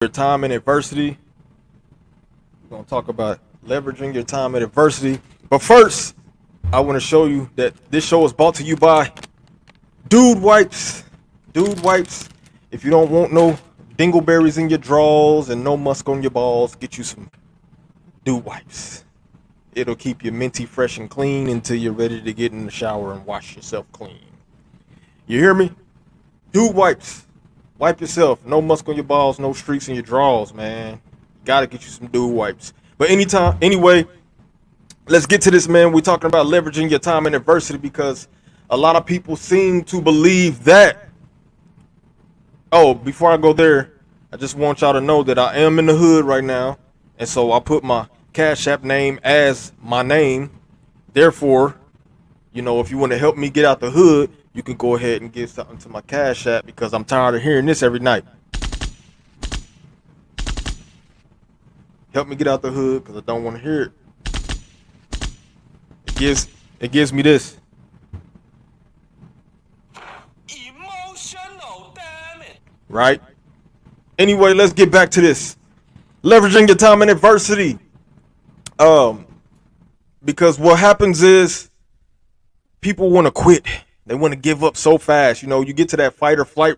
Your time in adversity. We're going to talk about leveraging your time in adversity. But first, I want to show you that this show is brought to you by Dude Wipes. Dude Wipes. If you don't want no dingleberries in your drawers and no musk on your balls, get you some Dude Wipes. It'll keep you minty fresh and clean until you're ready to get in the shower and wash yourself clean. You hear me? Dude Wipes. Wipe yourself. No musk on your balls, no streaks in your drawers, man. Gotta get you some Dude Wipes. But anyway, let's get to this, man. We're talking about leveraging your time in adversity because a lot of people seem to believe that. Oh, before I go there, I just want y'all to know that I am in the hood right now. And so I put my Cash App name as my name. Therefore, if you want to help me get out the hood, you can go ahead and give something to my Cash App because I'm tired of hearing this every night. Help me get out the hood because I don't want to hear it. It gives me this. Emotional, damn it. Right? Anyway, let's get back to this. Leveraging your time in adversity. Because what happens is people want to quit. They want to give up so fast. You get to that fight or flight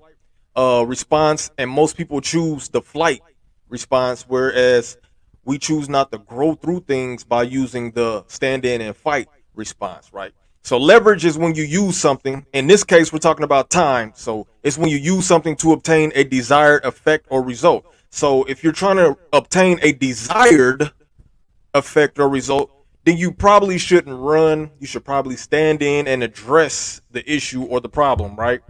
response, and most people choose the flight response, whereas we choose not to grow through things by using the stand in and fight response, right? So leverage is when you use something. In this case, we're talking about time. So it's when you use something to obtain a desired effect or result. So if you're trying to obtain a desired effect or result, then you probably shouldn't run. You should probably stand in and address the issue or the problem, right?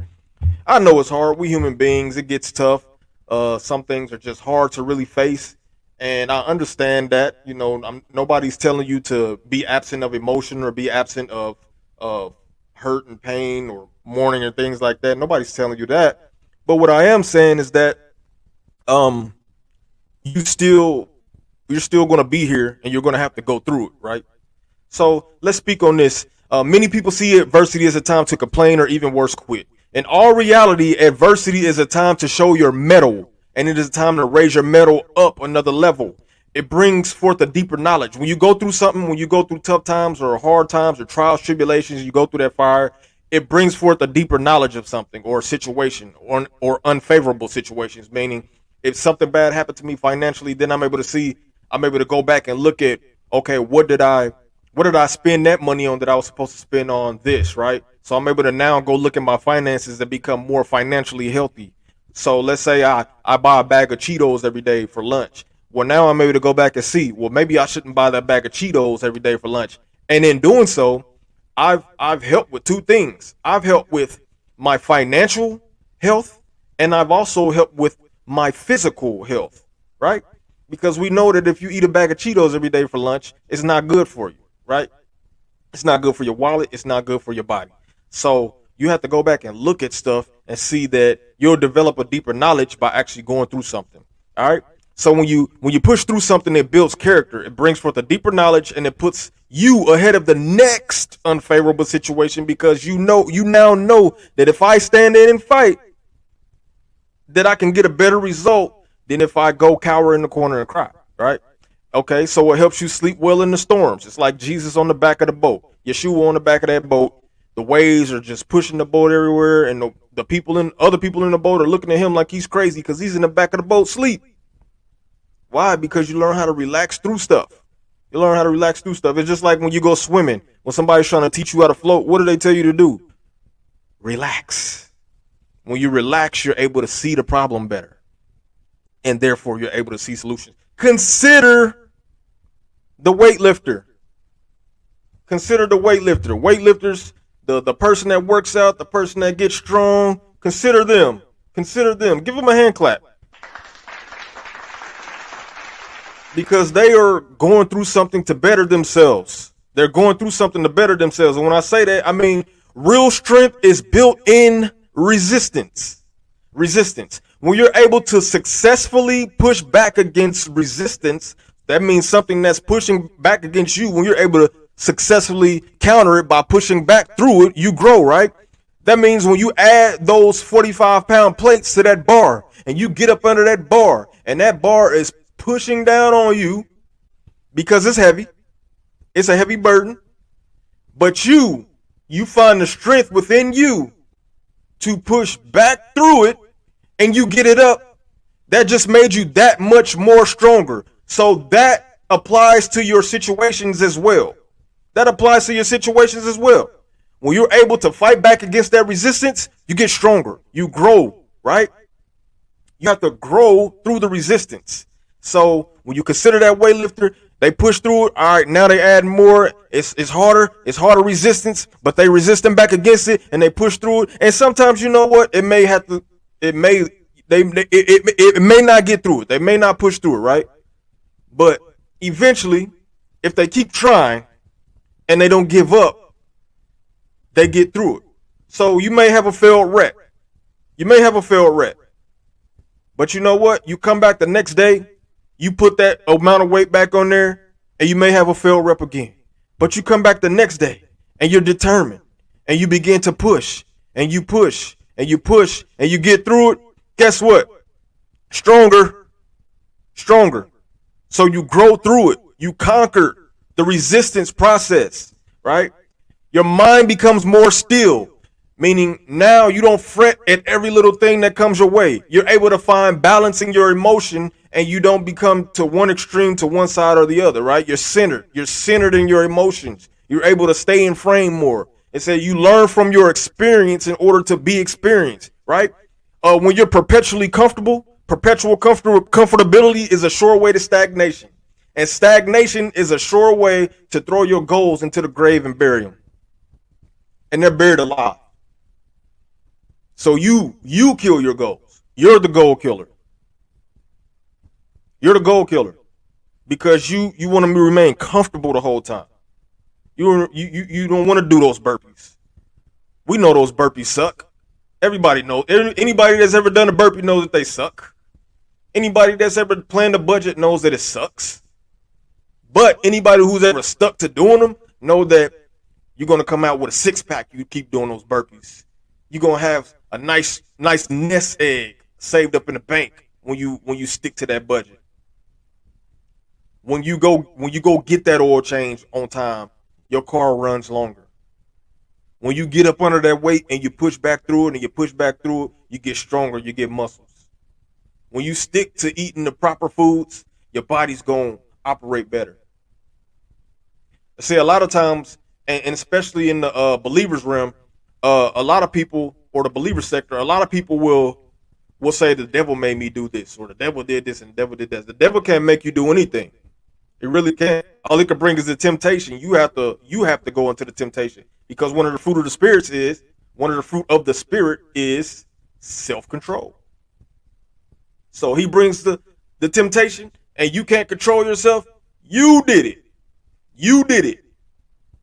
I know it's hard. We human beings, it gets tough. Some things are just hard to really face. And I understand that, nobody's telling you to be absent of emotion or be absent of hurt and pain or mourning or things like that. Nobody's telling you that. But what I am saying is that you're still going to be here and you're going to have to go through it, right? So let's speak on this. Many people see adversity as a time to complain or even worse, quit. In all reality, adversity is a time to show your mettle, and it is a time to raise your mettle up another level. It brings forth a deeper knowledge. When you go through something, when you go through tough times or hard times or trials, tribulations, you go through that fire, it brings forth a deeper knowledge of something or a situation or unfavorable situations, meaning if something bad happened to me financially, then I'm able to go back and look at, okay, what did I spend that money on that I was supposed to spend on this, right? So I'm able to now go look at my finances and become more financially healthy. So let's say I buy a bag of Cheetos every day for lunch. Well, now I'm able to go back and see, well, maybe I shouldn't buy that bag of Cheetos every day for lunch. And in doing so, I've helped with two things. I've helped with my financial health, and I've also helped with my physical health, right? Because we know that if you eat a bag of Cheetos every day for lunch, it's not good for you, right? It's not good for your wallet. It's not good for your body. So you have to go back and look at stuff and see that you'll develop a deeper knowledge by actually going through something. All right. So when you push through something, it builds character. It brings forth a deeper knowledge, and it puts you ahead of the next unfavorable situation because you now know that if I stand in and fight, that I can get a better result than if I go cower in the corner and cry, right? Okay, so it helps you sleep well in the storms. It's like Jesus on the back of the boat. Yeshua on the back of that boat. The waves are just pushing the boat everywhere, and other people in the boat are looking at him like he's crazy because he's in the back of the boat sleep. Why? Because you learn how to relax through stuff. It's just like when you go swimming. When somebody's trying to teach you how to float, what do they tell you to do? Relax. When you relax, you're able to see the problem better. And therefore, you're able to see solutions. Consider the weightlifter. Weightlifters, the person that works out, the person that gets strong. Consider them. Give them a hand clap. Because they are going through something to better themselves. And when I say that, I mean real strength is built in resistance. When you're able to successfully push back against resistance, that means something that's pushing back against you. When you're able to successfully counter it by pushing back through it, you grow, right? That means when you add those 45-pound plates to that bar and you get up under that bar and that bar is pushing down on you because it's heavy, it's a heavy burden, but you find the strength within you to push back through it and you get it up, that just made you that much more stronger. So that applies to your situations as well. That applies to your situations as well. When you're able to fight back against that resistance, you get stronger. You grow, right? You have to grow through the resistance. So when you consider that weightlifter, they push through it. All right, now they add more. It's harder. It's harder resistance, but they resist them back against it and they push through it. And sometimes, you know what? It may have to. It may. It may not get through it. They may not push through it, right? But eventually, if they keep trying and they don't give up, they get through it. So you may have a failed rep. You may have a failed rep. But you know what? You come back the next day, you put that amount of weight back on there, and you may have a failed rep again. But you come back the next day, and you're determined, and you begin to push, and you push, and you push, and you get through it. Guess what? Stronger. So you grow through it. You conquer the resistance process, right? Your mind becomes more still, meaning now you don't fret at every little thing that comes your way. You're able to find balance in your emotion and you don't become to one extreme to one side or the other, right? You're centered. You're centered in your emotions. You're able to stay in frame more. And so you learn from your experience in order to be experienced, right? When you're perpetual comfortability is a sure way to stagnation. And stagnation is a sure way to throw your goals into the grave and bury them. And they're buried alive. So you kill your goals. You're the goal killer. You're the goal killer because you want to remain comfortable the whole time. You don't want to do those burpees. We know those burpees suck. Everybody knows. Anybody that's ever done a burpee knows that they suck. Anybody that's ever planned a budget knows that it sucks. But anybody who's ever stuck to doing them know that you're going to come out with a six-pack. You keep doing those burpees. You're going to have a nice nest egg saved up in the bank when you stick to that budget. When you go get that oil change on time, your car runs longer. When you get up under that weight and you push back through it and you push back through it, you get stronger, you get muscles. When you stick to eating the proper foods, your body's going to operate better. See, a lot of times, and especially in the believers realm, a lot of people, or the believer sector, a lot of people will say the devil made me do this, or the devil did this and the devil did that. The devil can't make you do anything. It really can't. All it can bring is the temptation. You have to go into the temptation, because one of the fruit of the spirit is self-control. So he brings the temptation and you can't control yourself. You did it.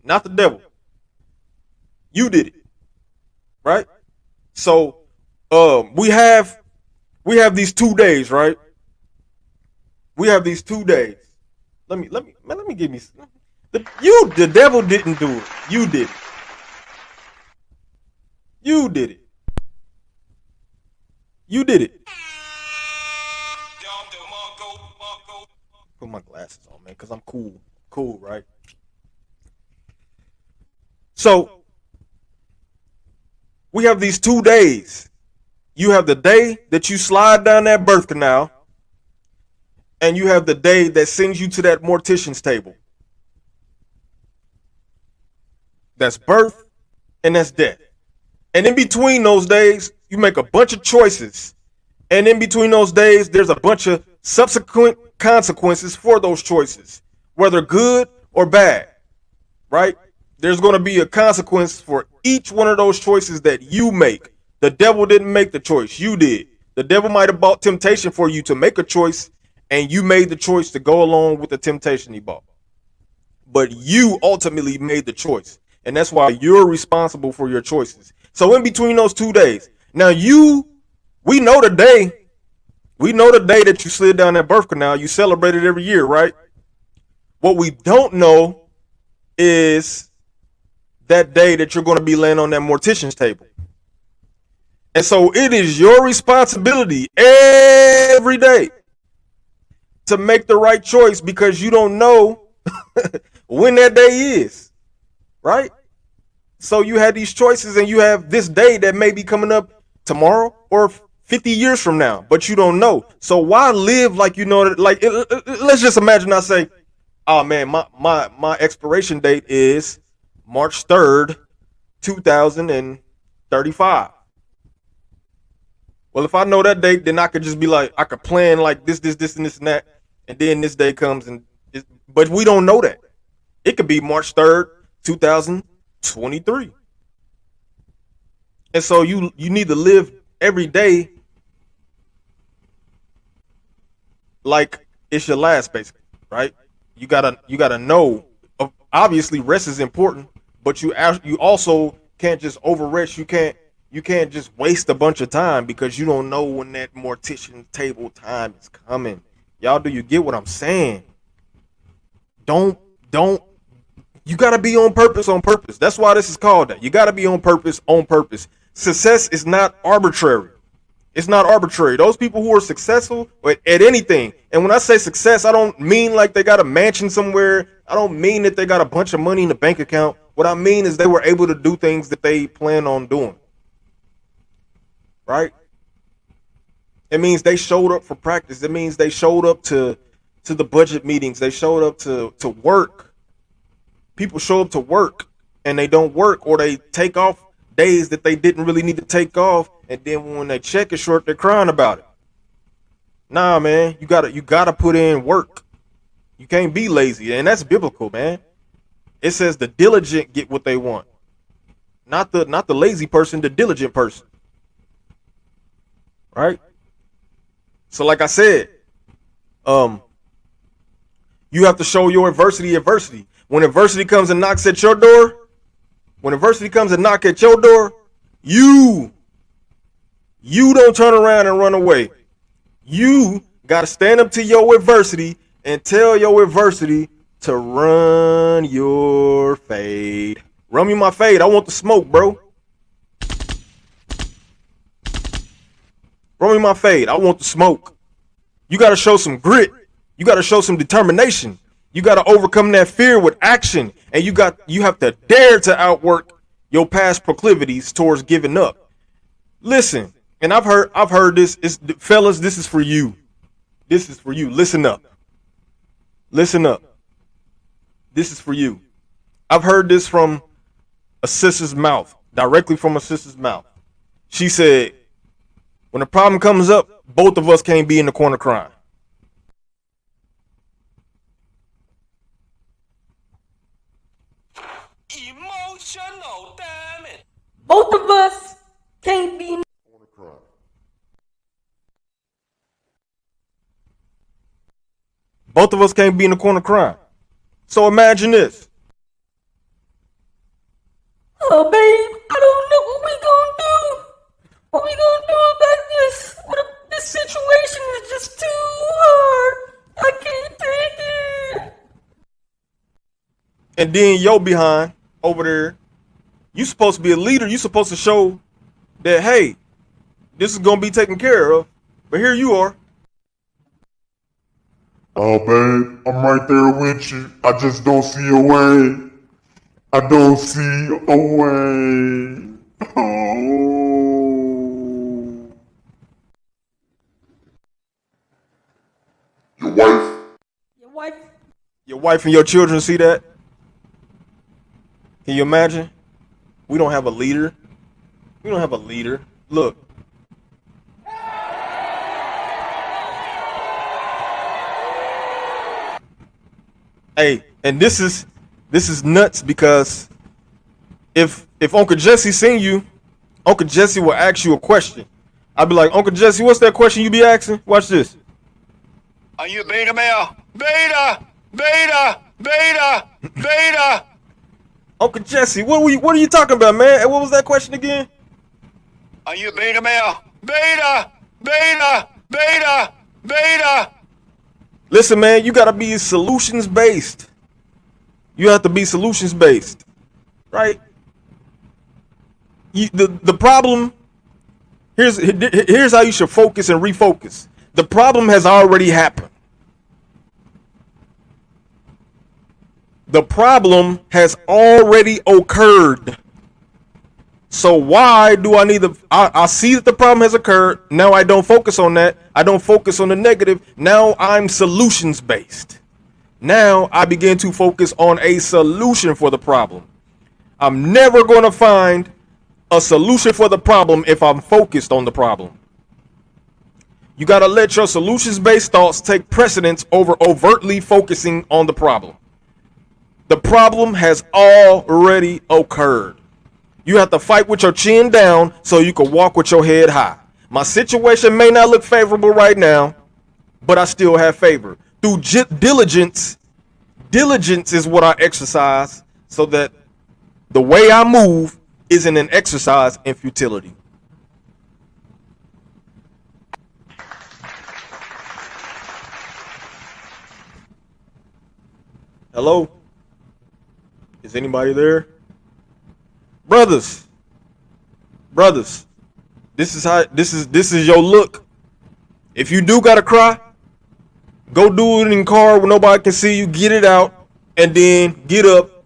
Not the devil. You did it. Right? So we have these 2 days, right? We have these 2 days. Let me give me the devil didn't do it. You did it. You did it. You did it. Put my glasses on, man, because I'm cool. Cool, right? So we have these 2 days. You have the day that you slide down that birth canal, and you have the day that sends you to that mortician's table. That's birth and that's death. And in between those days, you make a bunch of choices. And in between those days, there's a bunch of subsequent consequences for those choices, whether good or bad, right? There's going to be a consequence for each one of those choices that you make. The devil didn't make the choice. You did. The devil might have bought temptation for you to make a choice, and you made the choice to go along with the temptation he bought. But you ultimately made the choice. And that's why you're responsible for your choices. So in between those 2 days, now we know the day that you slid down that birth canal. You celebrate it every year, right? What we don't know is that day that you're going to be laying on that mortician's table. And so it is your responsibility every day to make the right choice, because you don't know when that day is, right? So you have these choices, and you have this day that may be coming up tomorrow or 50 years from now, but you don't know. So why live like you know that? Like, let's just imagine I say, oh man, my expiration date is March 3rd, 2035. Well, if I know that date, then I could just be like, I could plan like this, and this, and that, and then this day comes, but we don't know that. It could be March 3rd, 2023. And so you need to live every day like it's your last, basically, right? You gotta know. Obviously, rest is important, but you also can't just overrest. You can't just waste a bunch of time, because you don't know when that mortician table time is coming. Y'all, do you get what I'm saying? Don't. You gotta be on purpose. That's why this is called that. You gotta be on purpose. Success is not arbitrary. It's not arbitrary. Those people who are successful at anything, and when I say success, I don't mean like they got a mansion somewhere. I don't mean that they got a bunch of money in the bank account. What I mean is they were able to do things that they plan on doing. Right? It means they showed up for practice. It means they showed up to the budget meetings. They showed up to work. People show up to work and they don't work, or they take off days that they didn't really need to take off, and then when they check is short, they're crying about it. Nah, man, you gotta put in work. You can't be lazy, and that's biblical, man. It says the diligent get what they want, not the lazy person, the diligent person. Right? So, like I said, you have to show your adversity. When adversity comes and knocks at your door, you don't turn around and run away. You got to stand up to your adversity and tell your adversity to run your fade. Run me my fade. I want the smoke, bro. Run me my fade. I want the smoke. You got to show some grit. You got to show some determination. You got to overcome that fear with action, and you have to dare to outwork your past proclivities towards giving up. Listen, and I've heard this. Fellas, this is for you. This is for you. Listen up. Listen up. This is for you. I've heard this from a sister's mouth, directly from a sister's mouth. She said, when a problem comes up, both of us can't be in the corner crying. Emotional, damn it. Both of us can't be in the corner crying. Both of us can't be in the corner crying. So imagine this. Oh, babe, I don't know what we gonna do. What we gonna do about this? This situation is just too hard. I can't take it. And then yo behind over there, you supposed to be a leader. You supposed to show that, hey, this is gonna be taken care of. But here you are. Oh, babe, I'm right there with you. I just don't see a way. I don't see a way. Oh. Your wife and your children see that? Can you imagine? We don't have a leader. Look. Hey, and this is nuts, because if Uncle Jesse seen you, Uncle Jesse will ask you a question. I'd be like, Uncle Jesse, what's that question you be asking? Watch this. Are you a beta male? Beta! Beta! Beta! Beta! Uncle Jesse, what are you talking about, man? And what was that question again? Are you a beta male? Beta! Beta! Beta! Beta! Listen, man, you gotta be solutions based. You have to be solutions based, right? The problem Here's how you should focus and refocus. The problem has already happened. The problem has already occurred. So why do I need to? I see that the problem has occurred. Now I don't focus on that. I don't focus on the negative. Now I'm solutions based. Now I begin to focus on a solution for the problem. I'm never going to find a solution for the problem if I'm focused on the problem. You got to let your solutions based thoughts take precedence over overtly focusing on the problem. The problem has already occurred. You have to fight with your chin down so you can walk with your head high. My situation may not look favorable right now, but I still have favor. Through diligence is what I exercise so that the way I move isn't an exercise in futility. Hello? Is anybody there? Brothers, this is your look. If you do gotta cry, go do it in car where nobody can see you, get it out, and then get up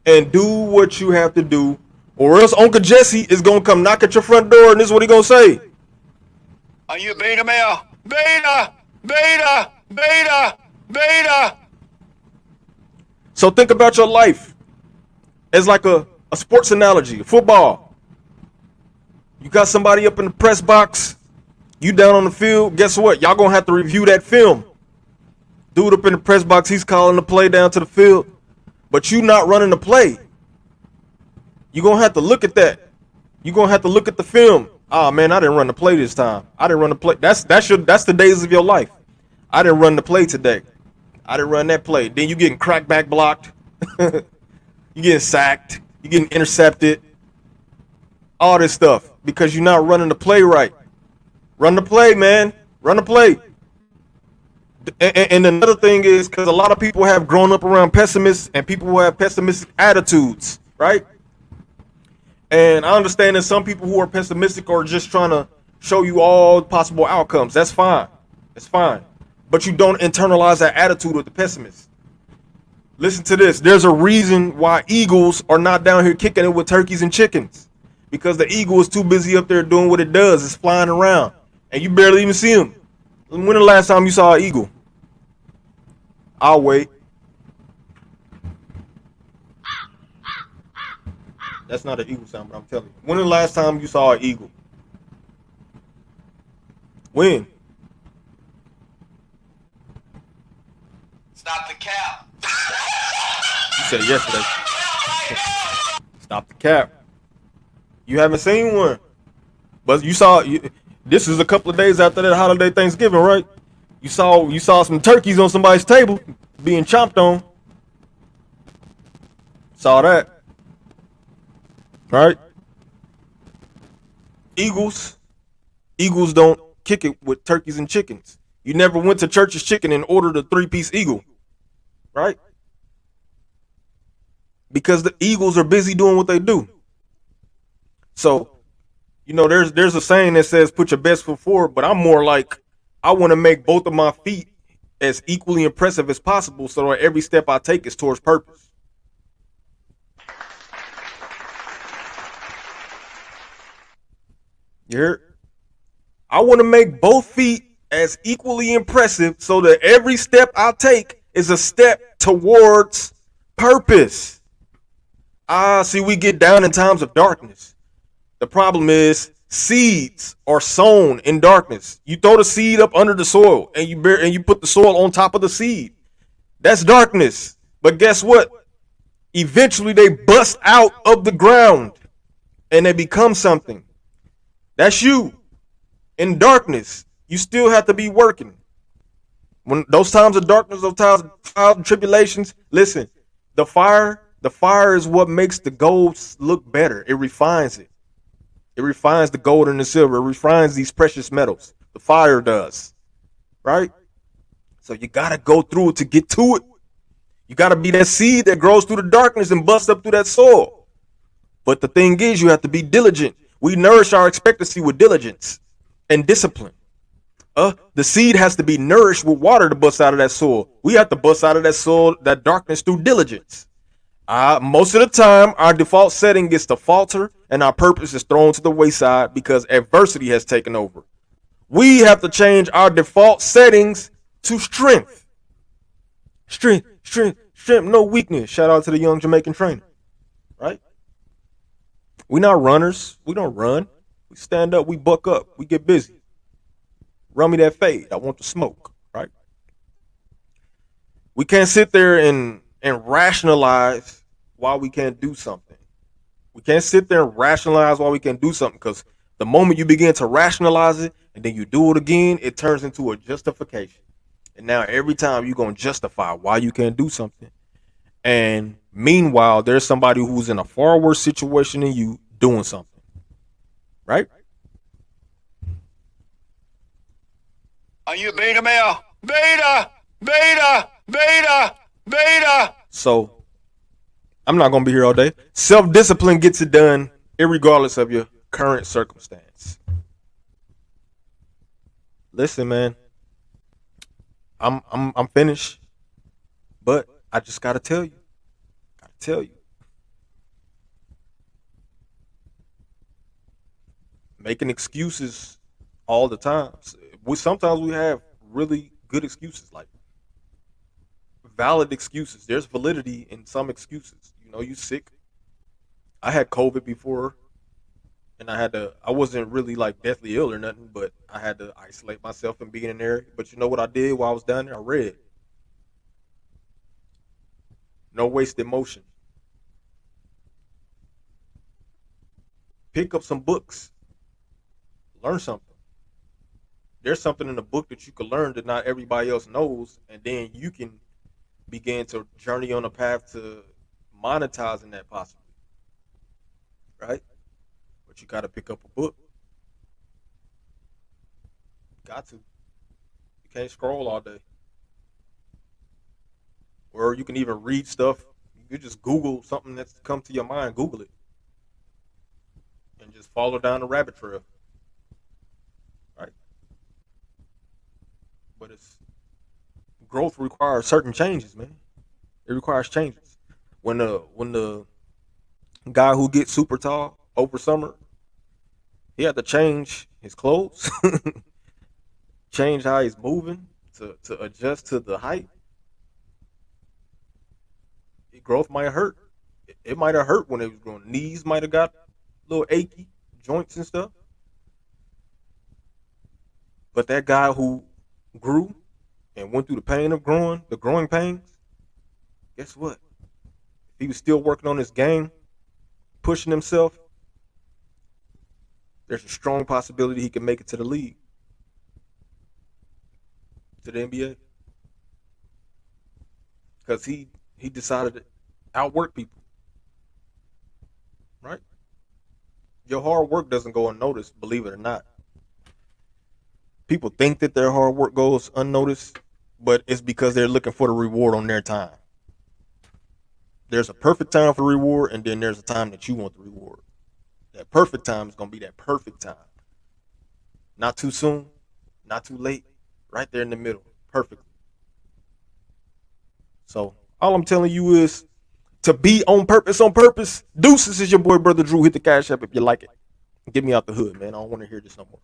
and do what you have to do, or else Uncle Jesse is gonna come knock at your front door, and this is what he gonna say. Are you a beta male? Beta! Beta! Beta! Beta! So think about your life as like a sports analogy, football. You got somebody up in the press box, you down on the field, guess what? Y'all gonna have to review that film. Dude up in the press box, he's calling the play down to the field, but you not running the play. You're gonna have to look at that. You're gonna have to look at the film. Oh man, I didn't run the play this time. I didn't run the play. That's the days of your life. I didn't run the play today. I didn't run that play. Then you getting crackback blocked. You getting sacked. You getting intercepted. All this stuff because you're not running the play right. Run the play, man. Run the play. And another thing is because a lot of people have grown up around pessimists and people who have pessimistic attitudes, right? And I understand that some people who are pessimistic are just trying to show you all possible outcomes. That's fine. That's fine. But you don't internalize that attitude of the pessimist. Listen to this. There's a reason why eagles are not down here kicking it with turkeys and chickens. Because the eagle is too busy up there doing what it does. It's flying around. And you barely even see him. When the last time you saw an eagle? I'll wait. That's not an eagle sound, but I'm telling you. When the last time you saw an eagle? When? Stop the cap. You said yesterday. Stop the cap. You haven't seen one. But you saw, this is a couple of days after that holiday Thanksgiving, right? You saw some turkeys on somebody's table being chomped on. Saw that. Right? Eagles don't kick it with turkeys and chickens. You never went to Church's Chicken and ordered a 3-piece eagle. Right? Because the eagles are busy doing what they do. So, you know, there's a saying that says put your best foot forward, but I'm more like I want to make both of my feet as equally impressive as possible so that every step I take is towards purpose. You heard? I want to make both feet as equally impressive so that every step I take is a step towards purpose. See, we get down in times of darkness. The problem is seeds are sown in darkness. You throw the seed up under the soil and you put the soil on top of the seed. That's darkness. But guess what? Eventually they bust out of the ground and they become something. That's you. In darkness, you still have to be working. When those times of darkness, those times of trials and tribulations, listen, the fire is what makes the gold look better. It refines it. It refines the gold and the silver. It refines these precious metals. The fire does. Right? So you got to go through it to get to it. You got to be that seed that grows through the darkness and busts up through that soil. But the thing is, you have to be diligent. We nourish our expectancy with diligence and discipline. The seed has to be nourished with water to bust out of that soil. We have to bust out of that soil, that darkness, through diligence. Most of the time, our default setting gets to falter and our purpose is thrown to the wayside because adversity has taken over. We have to change our default settings to strength. Strength, no weakness. Shout out to the young Jamaican trainer, right? We're not runners. We don't run. We stand up, we buck up, we get busy. Run me that fade. I want the smoke, right? We can't sit there and rationalize why we can't do something. We can't sit there and rationalize why we can't do something, because the moment you begin to rationalize it and then you do it again, it turns into a justification. And now every time you're going to justify why you can't do something. And meanwhile, there's somebody who's in a far worse situation than you doing something, right? Are you a beta male? Beta! Beta! Beta! Beta! So I'm not going to be here all day. Self-discipline gets it done irregardless of your current circumstance. Listen, man, I'm finished, but I just got to tell you. Making excuses all the time. Sometimes we have really good excuses, like valid excuses. There's validity in some excuses. You know, you sick. I had COVID before, and I wasn't really like deathly ill or nothing, but I had to isolate myself and be in an area. But you know what I did while I was down there? I read. No wasted motion. Pick up some books. Learn something. There's something in the book that you can learn that not everybody else knows, and then you can begin to journey on a path to monetizing that possibly, right? But you got to pick up a book. Got to. You can't scroll all day. Or you can even read stuff. You just Google something that's come to your mind, Google it, and just follow down the rabbit trail. But growth requires certain changes, man. It requires changes. When the guy who gets super tall over summer, he had to change his clothes, change how he's moving to adjust to the height. Growth might hurt. It might have hurt when it was growing. Knees might have got a little achy, joints and stuff. But that guy who grew and went through the pain of growing, the growing pains, guess what? If he was still working on his game, pushing himself, there's a strong possibility he can make it to the league, to the NBA. Because he decided to outwork people, right? Your hard work doesn't go unnoticed, believe it or not. People think that their hard work goes unnoticed, but it's because they're looking for the reward on their time. There's a perfect time for the reward, and then there's a time that you want the reward. That perfect time is going to be that perfect time. Not too soon, not too late, right there in the middle, perfectly. So all I'm telling you is to be on purpose, on purpose. Deuces is your boy, Brother Drew. Hit the cash app if you like it. Get me out the hood, man. I don't want to hear this no more.